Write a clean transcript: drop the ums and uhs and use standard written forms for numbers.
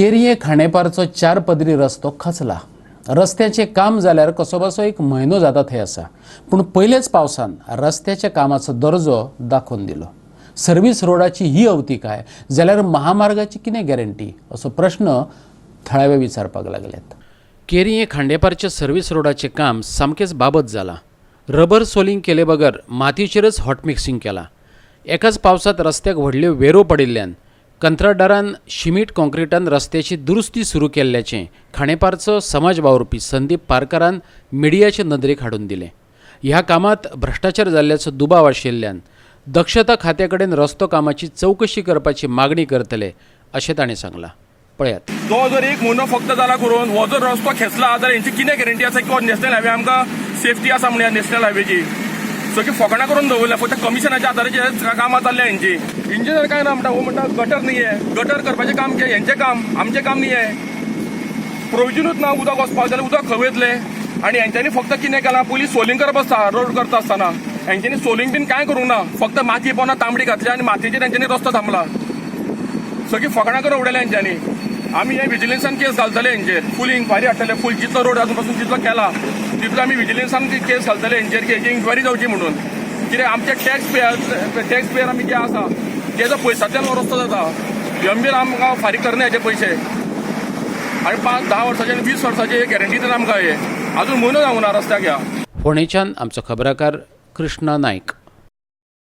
केरये खांडेपारचो 4 पदरी रस्तो खचला. रस्त्याचे काम जाल्यार कसोबासो 1 म्हयनो जाता थंय आसा, पूण पयलेच पावसान रस्त्याच्या कामाचो दर्जो दाखोवन दिलो. सर्व्हिस रोडाची ही अवतिकाय जाल्यार महामार्गाची कितें गॅरंटी असो प्रश्न थळावे विचारपाक लागल्यात. केरये खांडेपारच्या सर्व्हिस रोडाचें काम सामकेंच बाबत जालां. रबर सोलिंग केले बगर मातयेचेरच हॉट मिक्सिंग केलां. एकाच पावसात रस्त्याक व्हडल्यो वेरो पडिल्ल्यान कंत्राटदारान शिमीट काँक्रीटान रस्त्याची दुरुस्ती सुरू केल्ल्याचें खांडेपारचो समाज वावुरपी संदीप पारकारान मिडियाचे नदरेक हाडून दिलें. ह्या कामात भ्रष्टाचार जाल्ल्याचो दुबाव आशिल्ल्यान दक्षता खात्या कडेन रस्तो कामाची चवकशी करपाची मागणी करतले अशें ताणें सांगलां. पळयात. तो जर 1 म्हयनो फक्त जाला करून हो जर रस्तो खेचला जाल्यार हेंची कितें गॅरंटी आसा की नॅशनल हायवे आमकां सेफ्टी आसा म्हणून नॅशनल हायवेची सगळी फकाणां करून दवरल्या. फक्त कमिशनाच्या आदाराचेर कामां जाल्ल्या हेंची. इंजिनियर काय ना म्हणटा हो म्हणटा गटर न्ही आहे, गटर करपाचें काम कितें हेंचें काम, आमचें काम न्ही आहे. प्रोविजनूच ना उदक वचपाक जाल्यार उदक खंय वयतलें. आनी हेंच्यांनी फक्त कितें केलां, पयलीं सोलिंग करप आसता रोड करता आसतना हेंच्यांनी सोलिंग बीन कांय करूंक ना. फक्त माती पोंदा तांबडी घातली आनी मातयेचेर तेंच्यांनी रस्तो थांबला. सगळी फकाणां करून उडयल्या हेंच्यांनी. आमी हे विजिलन्सान केस घालतले हेंचेर, फूल इन्क्वायरी हाडटले. फूल जितलो रोड आजून पासून जितलो केला तितलो आमी विजिलन्सान केस घालतले हेंचेर की हेची इन्क्वायरी जावची म्हणून. कित्याक आमचे टॅक्स पेयर आमी जे आसा तेजो पयसांतल्यान हो रस्तो जाता. एमबीर आमकां फारीक करना हेचे पयशे आनी 5-10 वर्सांचे आनी 20 वर्सांचे गॅरंटी दिता आमकां हे. अजून म्हयनो जावंक ना रस्त्याक ह्या. फोंडेच्यान आमचो खबराकार कृष्णा नायक.